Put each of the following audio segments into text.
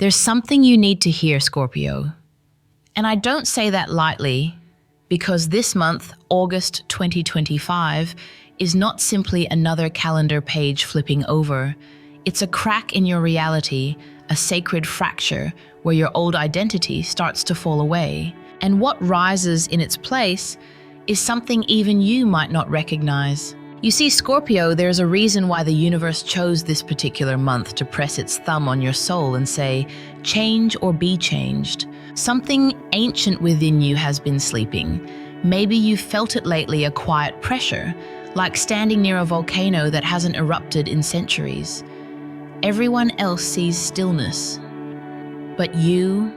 There's something you need to hear, Scorpio. And I don't say that lightly, because this month, August 2025, is not simply another calendar page flipping over. It's a crack in your reality, a sacred fracture where your old identity starts to fall away. And what rises in its place is something even you might not recognize. You see, Scorpio, there's a reason why the universe chose this particular month to press its thumb on your soul and say, change or be changed. Something ancient within you has been sleeping. Maybe you've felt it lately, a quiet pressure, like standing near a volcano that hasn't erupted in centuries. Everyone else sees stillness, but you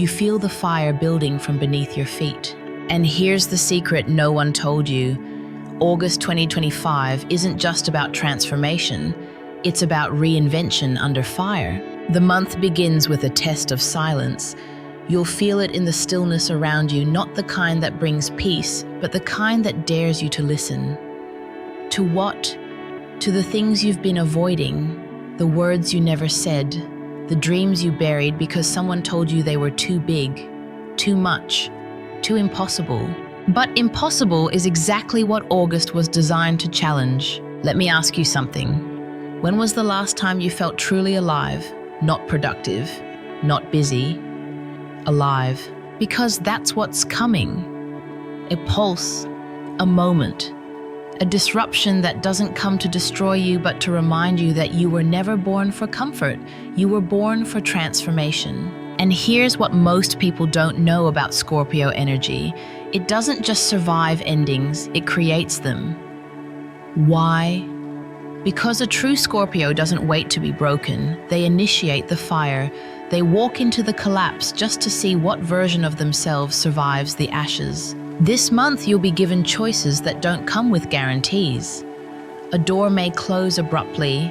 feel the fire building from beneath your feet. And here's the secret no one told you. August 2025 isn't just about transformation, it's about reinvention under fire. The month begins with a test of silence. You'll feel it in the stillness around you, not the kind that brings peace, but the kind that dares you to listen. To what? To the things you've been avoiding, the words you never said, the dreams you buried because someone told you they were too big, too much, too impossible. But impossible is exactly what August was designed to challenge. Let me ask you something. When was the last time you felt truly alive, not productive, not busy? Alive, because that's what's coming. A pulse, a moment, a disruption that doesn't come to destroy you but to remind you that you were never born for comfort, you were born for transformation. And here's what most people don't know about Scorpio energy. It doesn't just survive endings, it creates them. Why? Because a true Scorpio doesn't wait to be broken, they initiate the fire. They walk into the collapse just to see what version of themselves survives the ashes. This month, you'll be given choices that don't come with guarantees. A door may close abruptly.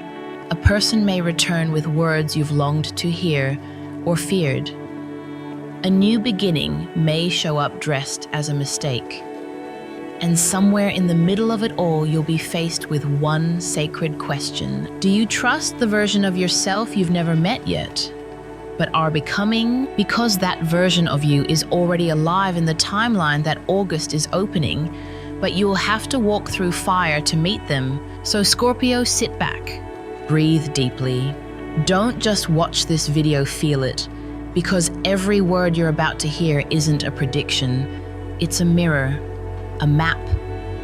A person may return with words you've longed to hear or feared. A new beginning may show up dressed as a mistake. And somewhere in the middle of it all, you'll be faced with one sacred question. Do you trust the version of yourself you've never met yet, but are becoming? Because that version of you is already alive in the timeline that August is opening, but you'll have to walk through fire to meet them. So Scorpio, sit back, breathe deeply. Don't just watch this video, feel it, because every word you're about to hear isn't a prediction. It's a mirror, a map,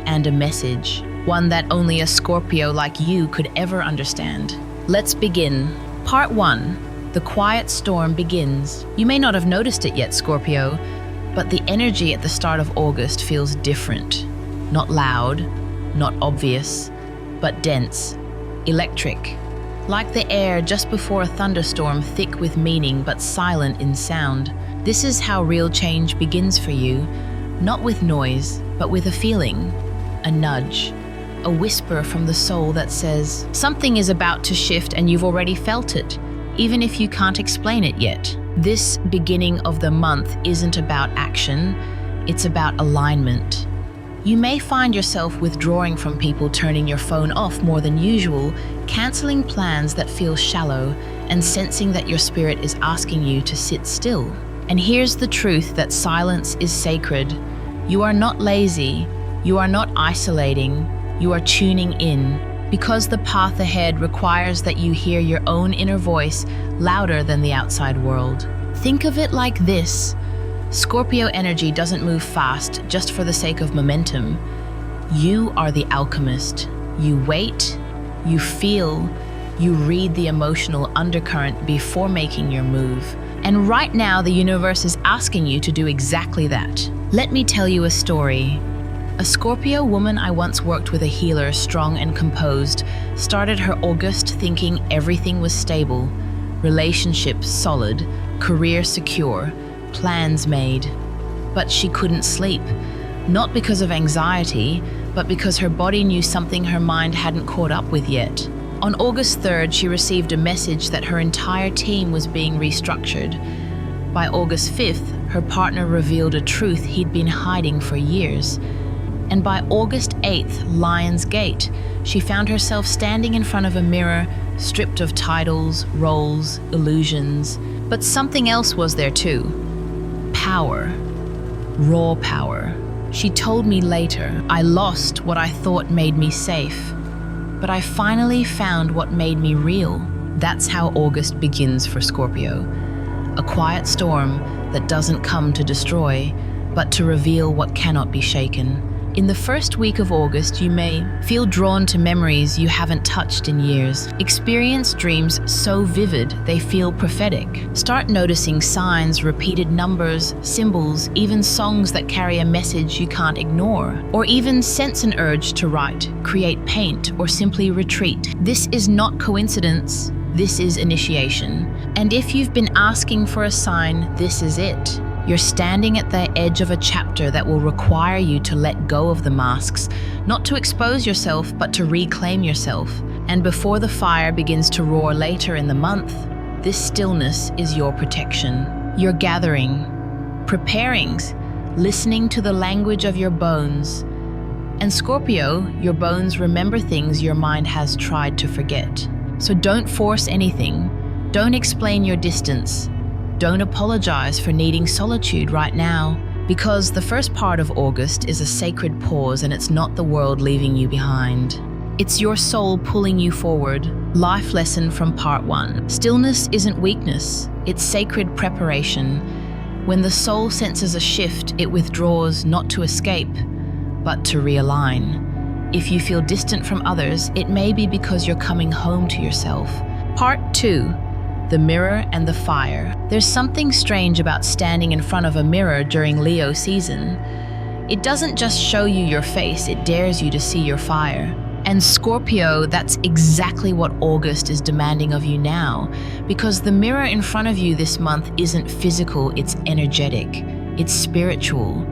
and a message, one that only a Scorpio like you could ever understand. Let's begin. Part 1. The quiet storm begins. You may not have noticed it yet, Scorpio, but the energy at the start of August feels different. Not loud, not obvious, but dense, electric. Like the air just before a thunderstorm, thick with meaning but silent in sound. This is how real change begins for you, not with noise, but with a feeling, a nudge, a whisper from the soul that says, something is about to shift and you've already felt it, even if you can't explain it yet. This beginning of the month isn't about action, it's about alignment. You may find yourself withdrawing from people, turning your phone off more than usual, canceling plans that feel shallow, and sensing that your spirit is asking you to sit still. And here's the truth that silence is sacred. You are not lazy, you are not isolating, you are tuning in, because the path ahead requires that you hear your own inner voice louder than the outside world. Think of it like this. Scorpio energy doesn't move fast just for the sake of momentum. You are the alchemist. You wait, you feel, you read the emotional undercurrent before making your move. And right now, the universe is asking you to do exactly that. Let me tell you a story. A Scorpio woman I once worked with, a healer, strong and composed, started her August thinking everything was stable, relationships solid, career secure, plans made. But she couldn't sleep, not because of anxiety, but because her body knew something her mind hadn't caught up with yet. On August 3rd, she received a message that her entire team was being restructured. By August 5th, her partner revealed a truth he'd been hiding for years. And by August 8th, Lion's Gate, she found herself standing in front of a mirror, stripped of titles, roles, illusions. But something else was there too. Power. Raw power. She told me later, I lost what I thought made me safe, but I finally found what made me real. That's how August begins for Scorpio. A quiet storm that doesn't come to destroy, but to reveal what cannot be shaken. In the first week of August, you may feel drawn to memories you haven't touched in years. Experience dreams so vivid they feel prophetic. Start noticing signs, repeated numbers, symbols, even songs that carry a message you can't ignore. Or even sense an urge to write, create, paint, or simply retreat. This is not coincidence. This is initiation. And if you've been asking for a sign, this is it. You're standing at the edge of a chapter that will require you to let go of the masks, not to expose yourself, but to reclaim yourself. And before the fire begins to roar later in the month, this stillness is your protection. You're gathering, preparing, listening to the language of your bones. And Scorpio, your bones remember things your mind has tried to forget. So don't force anything. Don't explain your distance. Don't apologize for needing solitude right now, because the first part of August is a sacred pause, and it's not the world leaving you behind. It's your soul pulling you forward. Life lesson from part 1. Stillness isn't weakness, it's sacred preparation. When the soul senses a shift, it withdraws not to escape, but to realign. If you feel distant from others, it may be because you're coming home to yourself. Part 2. The mirror and the fire. There's something strange about standing in front of a mirror during Leo season. It doesn't just show you your face, it dares you to see your fire. And Scorpio, that's exactly what August is demanding of you now, because the mirror in front of you this month isn't physical, it's energetic, it's spiritual.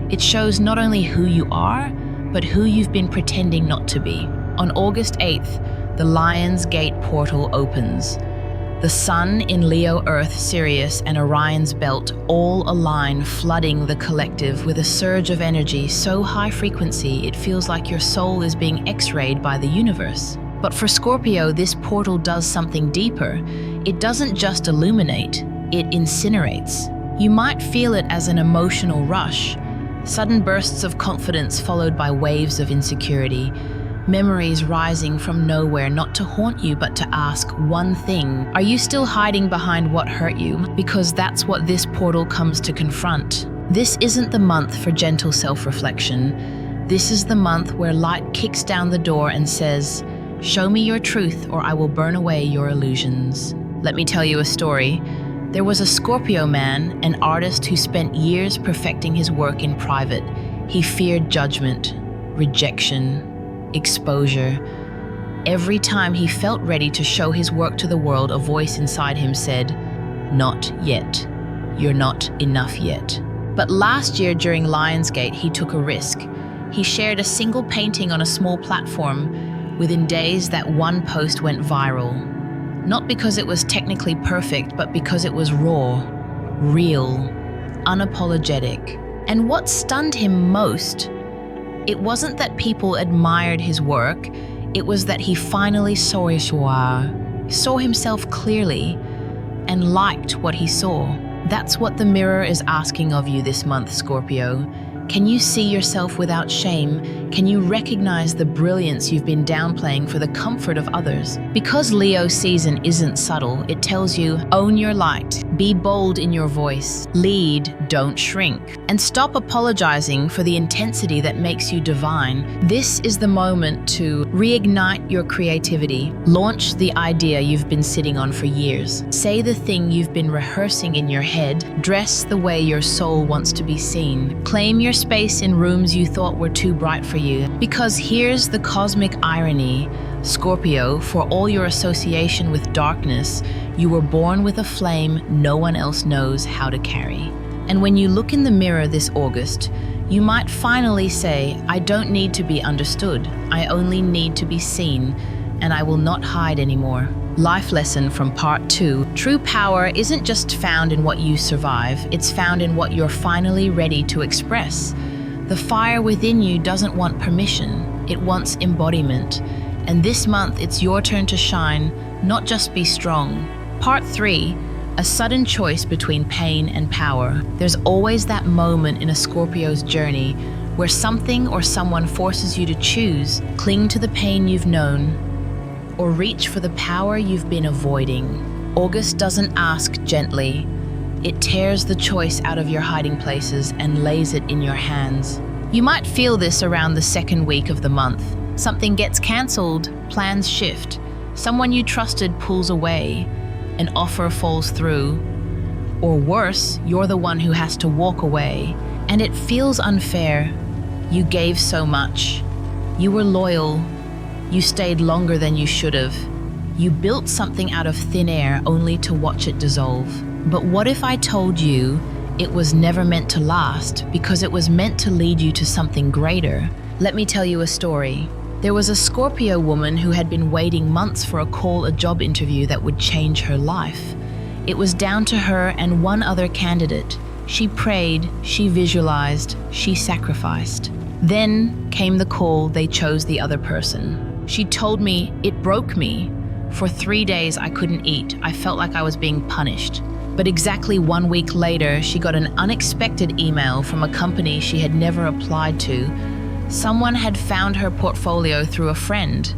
It shows not only who you are, but who you've been pretending not to be. On August 8th, the Lion's Gate portal opens. The Sun in Leo, Earth, Sirius, and Orion's belt all align, flooding the collective with a surge of energy so high frequency it feels like your soul is being X-rayed by the universe. But for Scorpio, this portal does something deeper. It doesn't just illuminate, it incinerates. You might feel it as an emotional rush, sudden bursts of confidence followed by waves of insecurity. Memories rising from nowhere, not to haunt you, but to ask one thing. Are you still hiding behind what hurt you? Because that's what this portal comes to confront. This isn't the month for gentle self-reflection. This is the month where light kicks down the door and says, "Show me your truth or I will burn away your illusions." Let me tell you a story. There was a Scorpio man, an artist who spent years perfecting his work in private. He feared judgment, rejection, exposure. Every time he felt ready to show his work to the world, a voice inside him said, "Not yet. You're not enough yet." But last year during Lionsgate, he took a risk. He shared a single painting on a small platform. Within days, that one post went viral. Not because it was technically perfect, but because it was raw, real, unapologetic. And what stunned him most, it wasn't that people admired his work, it was that he finally saw himself clearly and liked what he saw. That's what the mirror is asking of you this month, Scorpio. Can you see yourself without shame? Can you recognize the brilliance you've been downplaying for the comfort of others? Because Leo season isn't subtle, it tells you, own your light, be bold in your voice, lead, don't shrink, and stop apologizing for the intensity that makes you divine. This is the moment to reignite your creativity, launch the idea you've been sitting on for years, say the thing you've been rehearsing in your head, dress the way your soul wants to be seen, claim your space in rooms you thought were too bright for you. Because here's the cosmic irony, Scorpio, for all your association with darkness, you were born with a flame no one else knows how to carry. And when you look in the mirror this August, you might finally say, I don't need to be understood, I only need to be seen, and I will not hide anymore. Life lesson from part 2. True power isn't just found in what you survive, it's found in what you're finally ready to express. The fire within you doesn't want permission, it wants embodiment. And this month, it's your turn to shine, not just be strong. Part 3, a sudden choice between pain and power. There's always that moment in a Scorpio's journey where something or someone forces you to choose, cling to the pain you've known, or reach for the power you've been avoiding. August doesn't ask gently. It tears the choice out of your hiding places and lays it in your hands. You might feel this around the second week of the month. Something gets cancelled, plans shift, someone you trusted pulls away, an offer falls through, or worse, you're the one who has to walk away, and it feels unfair. You gave so much. You were loyal. You stayed longer than you should have. You built something out of thin air only to watch it dissolve. But what if I told you it was never meant to last because it was meant to lead you to something greater? Let me tell you a story. There was a Scorpio woman who had been waiting months for a job interview that would change her life. It was down to her and one other candidate. She prayed, she visualized, she sacrificed. Then came the call, they chose the other person. She told me, it broke me. For 3 days I couldn't eat. I felt like I was being punished. But exactly 1 week later, she got an unexpected email from a company she had never applied to. Someone had found her portfolio through a friend.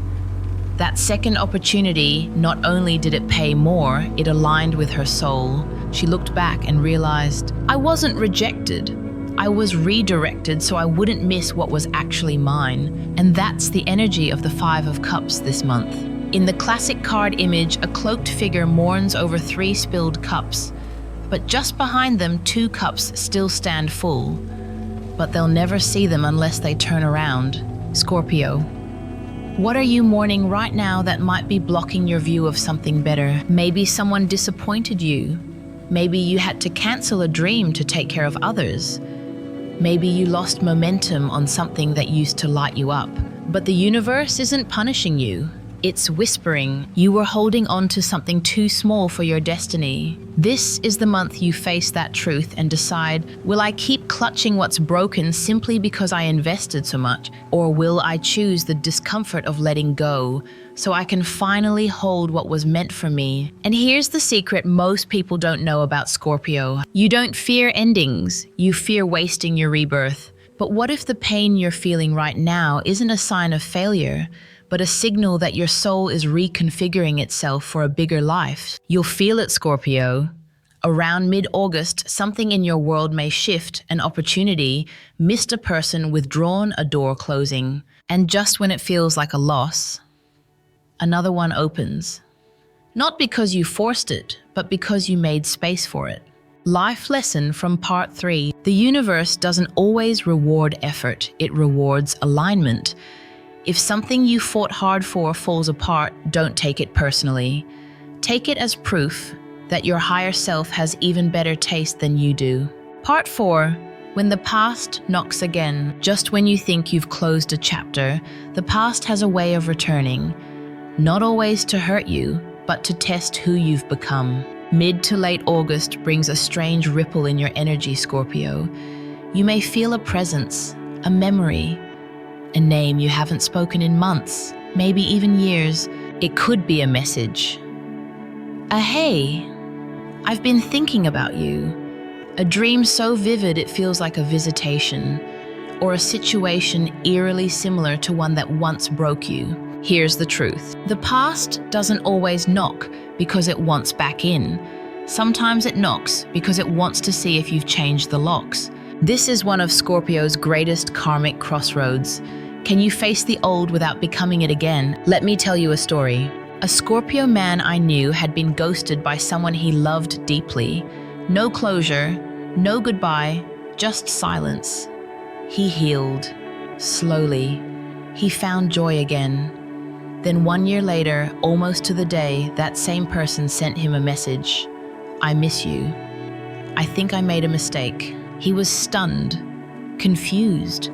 That second opportunity, not only did it pay more, it aligned with her soul. She looked back and realized, I wasn't rejected. I was redirected so I wouldn't miss what was actually mine. And that's the energy of the 5 of Cups this month. In the classic card image, a cloaked figure mourns over 3 spilled cups, but just behind them 2 cups still stand full. But they'll never see them unless they turn around. Scorpio, what are you mourning right now that might be blocking your view of something better? Maybe someone disappointed you. Maybe you had to cancel a dream to take care of others. Maybe you lost momentum on something that used to light you up. But the universe isn't punishing you. It's whispering, you were holding on to something too small for your destiny. This is the month you face that truth and decide, will I keep clutching what's broken simply because I invested so much? Or will I choose the discomfort of letting go so I can finally hold what was meant for me? And here's the secret most people don't know about Scorpio. You don't fear endings, you fear wasting your rebirth. But what if the pain you're feeling right now isn't a sign of failure, but a signal that your soul is reconfiguring itself for a bigger life? You'll feel it, Scorpio. Around mid-August, something in your world may shift, an opportunity, missed a person, withdrawn, a door closing. And just when it feels like a loss, another one opens. Not because you forced it, but because you made space for it. Life lesson from part 3. The universe doesn't always reward effort, it rewards alignment. If something you fought hard for falls apart, don't take it personally. Take it as proof that your higher self has even better taste than you do. Part 4. When the past knocks again. Just when you think you've closed a chapter, the past has a way of returning. Not always to hurt you, but to test who you've become. Mid to late August brings a strange ripple in your energy, Scorpio. You may feel a presence, a memory, a name you haven't spoken in months, maybe even years. It could be a message. A hey, I've been thinking about you. A dream so vivid it feels like a visitation, or a situation eerily similar to one that once broke you. Here's the truth. The past doesn't always knock because it wants back in. Sometimes it knocks because it wants to see if you've changed the locks. This is one of Scorpio's greatest karmic crossroads. Can you face the old without becoming it again? Let me tell you a story. A Scorpio man I knew had been ghosted by someone he loved deeply. No closure, no goodbye, just silence. He healed. Slowly. He found joy again. Then 1 year later, almost to the day, that same person sent him a message. I miss you. I think I made a mistake. He was stunned, confused.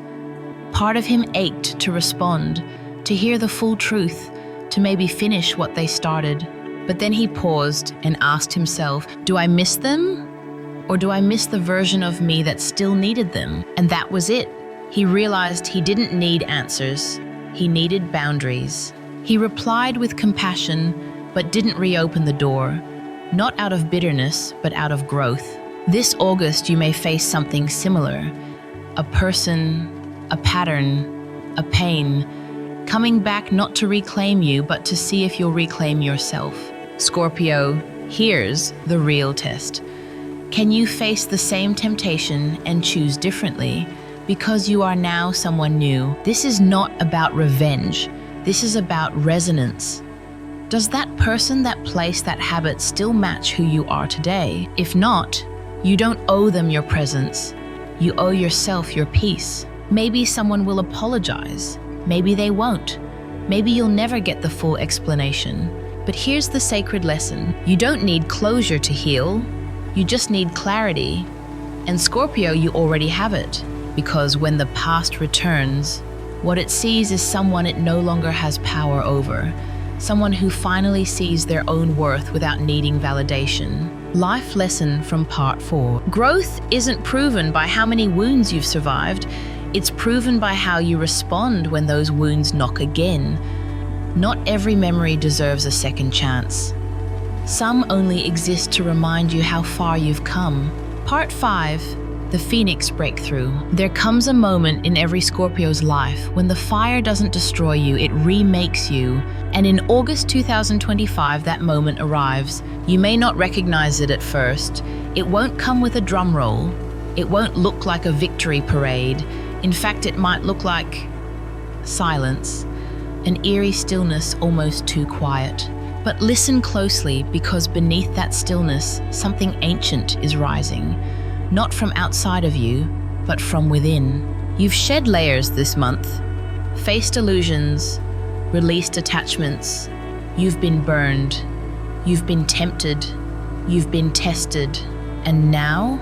Part of him ached to respond, to hear the full truth, to maybe finish what they started. But then he paused and asked himself, do I miss them? Or do I miss the version of me that still needed them? And that was it. He realized he didn't need answers. He needed boundaries. He replied with compassion, but didn't reopen the door, not out of bitterness, but out of growth. This August, you may face something similar, a person, a pattern, a pain, coming back not to reclaim you, but to see if you'll reclaim yourself. Scorpio, here's the real test. Can you face the same temptation and choose differently because you are now someone new? This is not about revenge. This is about resonance. Does that person, that place, that habit still match who you are today? If not, you don't owe them your presence. You owe yourself your peace. Maybe someone will apologize. Maybe they won't. Maybe you'll never get the full explanation. But here's the sacred lesson. You don't need closure to heal. You just need clarity. And Scorpio, you already have it. Because when the past returns, what it sees is someone it no longer has power over. Someone who finally sees their own worth without needing validation. Life lesson from part 4. Growth isn't proven by how many wounds you've survived. It's proven by how you respond when those wounds knock again. Not every memory deserves a second chance. Some only exist to remind you how far you've come. Part 5, the Phoenix Breakthrough. There comes a moment in every Scorpio's life when the fire doesn't destroy you, it remakes you. And in August 2025, that moment arrives. You may not recognize it at first. It won't come with a drum roll. It won't look like a victory parade. In fact, it might look like silence, an eerie stillness almost too quiet. But listen closely, because beneath that stillness, something ancient is rising. Not from outside of you, but from within. You've shed layers this month, faced illusions, released attachments. You've been burned, you've been tempted, you've been tested, and now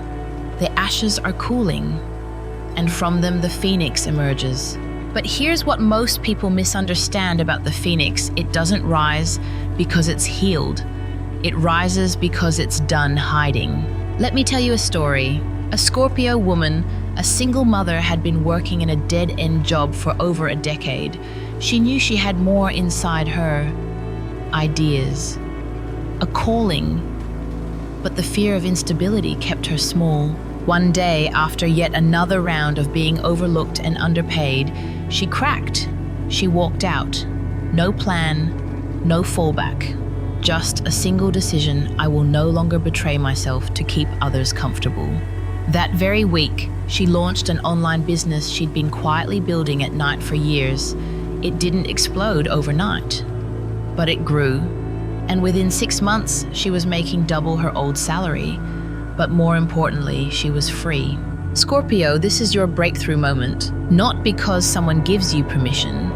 the ashes are cooling, and from them the phoenix emerges. But here's what most people misunderstand about the phoenix. It doesn't rise because it's healed. It rises because it's done hiding. Let me tell you a story. A Scorpio woman, a single mother, had been working in a dead-end job for over a decade. She knew she had more inside her. Ideas. A calling. But the fear of instability kept her small. One day, after yet another round of being overlooked and underpaid, she cracked. She walked out. No plan, no fallback. Just a single decision: I will no longer betray myself to keep others comfortable. That very week, she launched an online business she'd been quietly building at night for years. It didn't explode overnight, but it grew. And within 6 months, she was making double her old salary. But more importantly, she was free. Scorpio, this is your breakthrough moment. Not because someone gives you permission,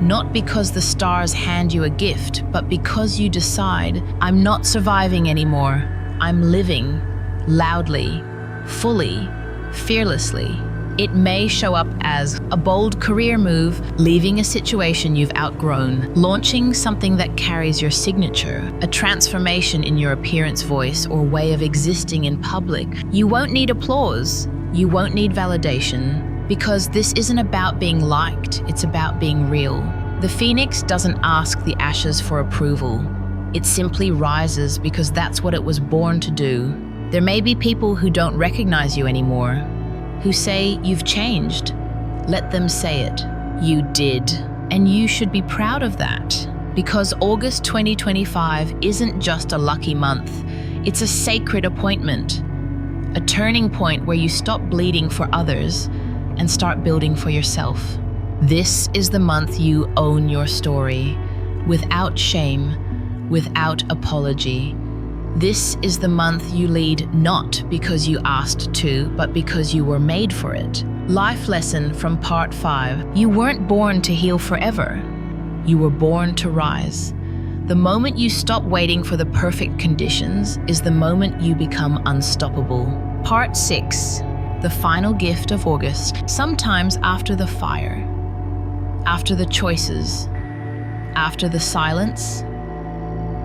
not because the stars hand you a gift, but because you decide, I'm not surviving anymore. I'm living loudly, fully, fearlessly. It may show up as a bold career move, leaving a situation you've outgrown, launching something that carries your signature, a transformation in your appearance, voice, or way of existing in public. You won't need applause. You won't need validation, because this isn't about being liked, it's about being real. The phoenix doesn't ask the ashes for approval. It simply rises because that's what it was born to do. There may be people who don't recognize you anymore, who say you've changed. Let them say it. You did. And you should be proud of that. Because August 2025 isn't just a lucky month. It's a sacred appointment. A turning point where you stop bleeding for others and start building for yourself. This is the month you own your story, without shame, without apology. This is the month you lead not because you asked to, but because you were made for it. Life lesson from part 5. You weren't born to heal forever. You were born to rise. The moment you stop waiting for the perfect conditions is the moment you become unstoppable. Part 6. The final gift of August. Sometimes after the fire, after the choices, after the silence,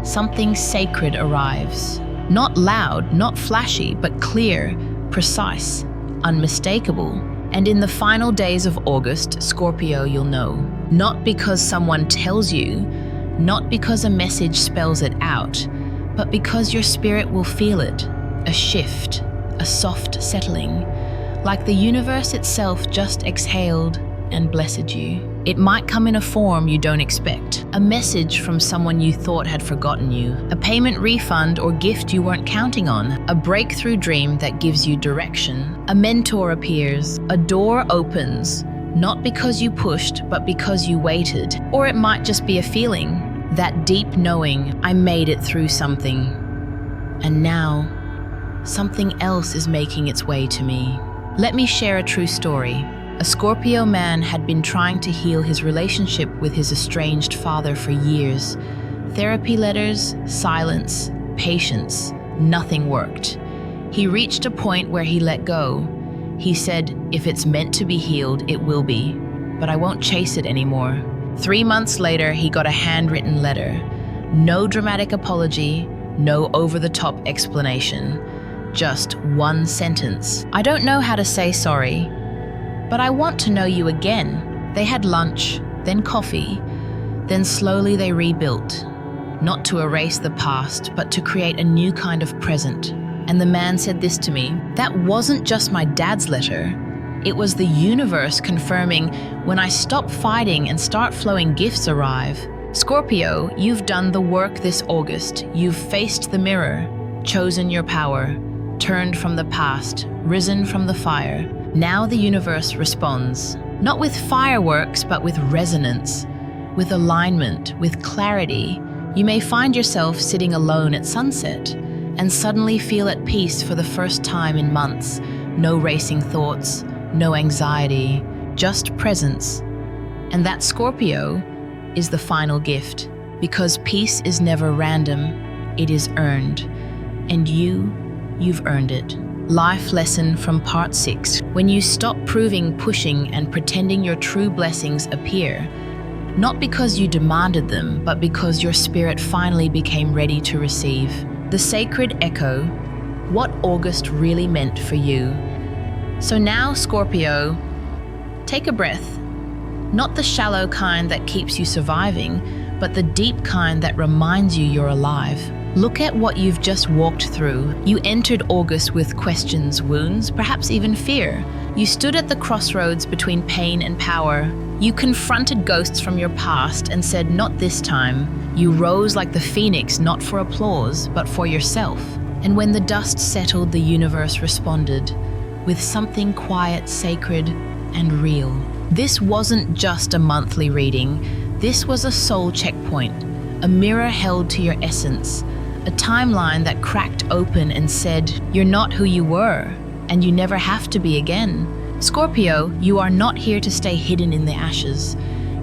something sacred arrives. Not loud, not flashy, but clear, precise, unmistakable. And in the final days of August, Scorpio, you'll know. Not because someone tells you, Not because a message spells it out, but because your spirit will feel it. A shift, a soft settling, like the universe itself just exhaled and blessed you. It might come in a form you don't expect. A message from someone you thought had forgotten you. A payment refund or gift you weren't counting on. A breakthrough dream that gives you direction. A mentor appears. A door opens. Not because you pushed, but because you waited. Or it might just be a feeling. That deep knowing, I made it through something. And now, something else is making its way to me. Let me share a true story. A Scorpio man had been trying to heal his relationship with his estranged father for years. Therapy letters, silence, patience, nothing worked. He reached a point where he let go. He said, if it's meant to be healed, it will be, but I won't chase it anymore. 3 months later, he got a handwritten letter. No dramatic apology, no over-the-top explanation. Just one sentence. I don't know how to say sorry, but I want to know you again. They had lunch, then coffee, then slowly they rebuilt. Not to erase the past, but to create a new kind of present. And the man said this to me, that wasn't just my dad's letter. It was the universe confirming when I stop fighting and start flowing, gifts arrive. Scorpio, you've done the work this August. You've faced the mirror, chosen your power, turned from the past, risen from the fire. Now the universe responds, not with fireworks, but with resonance, with alignment, with clarity. You may find yourself sitting alone at sunset and suddenly feel at peace for the first time in months. No racing thoughts, no anxiety, just presence. And that, Scorpio, is the final gift, because peace is never random, it is earned. And you've earned it. Life lesson from part 6. When you stop proving, pushing, and pretending, your true blessings appear. Not because you demanded them, but because your spirit finally became ready to receive. The sacred echo, what August really meant for you. So now, Scorpio, take a breath. Not the shallow kind that keeps you surviving, but the deep kind that reminds you you're alive. Look at what you've just walked through. You entered August with questions, wounds, perhaps even fear. You stood at the crossroads between pain and power. You confronted ghosts from your past and said, not this time. You rose like the phoenix, not for applause, but for yourself. And when the dust settled, the universe responded with something quiet, sacred, and real. This wasn't just a monthly reading. This was a soul checkpoint, a mirror held to your essence, a timeline that cracked open and said, you're not who you were, and you never have to be again. Scorpio, you are not here to stay hidden in the ashes.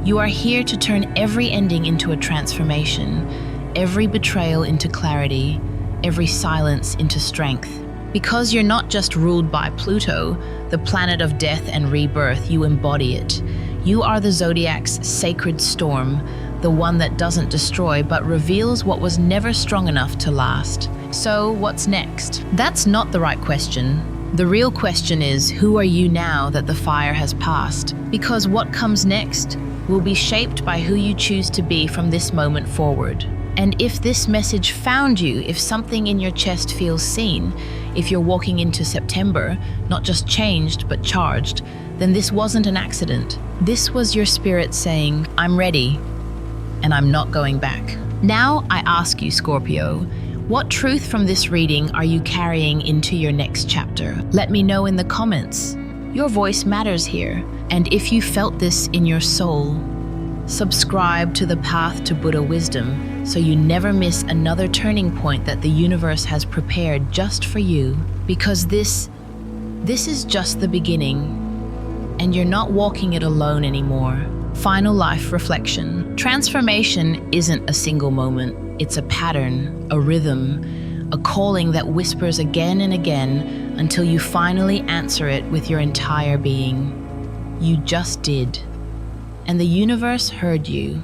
You are here to turn every ending into a transformation, every betrayal into clarity, every silence into strength. Because you're not just ruled by Pluto, the planet of death and rebirth, you embody it. You are the zodiac's sacred storm, the one that doesn't destroy but reveals what was never strong enough to last. So what's next? That's not the right question. The real question is, who are you now that the fire has passed? Because what comes next will be shaped by who you choose to be from this moment forward. And if this message found you, if something in your chest feels seen, if you're walking into September, not just changed but charged, then this wasn't an accident. This was your spirit saying, I'm ready, and I'm not going back. Now I ask you, Scorpio, what truth from this reading are you carrying into your next chapter? Let me know in the comments. Your voice matters here. And if you felt this in your soul, subscribe to the Path to Buddha Wisdom so you never miss another turning point that the universe has prepared just for you. Because this is just the beginning, and you're not walking it alone anymore. Final life reflection. Transformation isn't a single moment. It's a pattern, a rhythm, a calling that whispers again and again until you finally answer it with your entire being. You just did. And the universe heard you.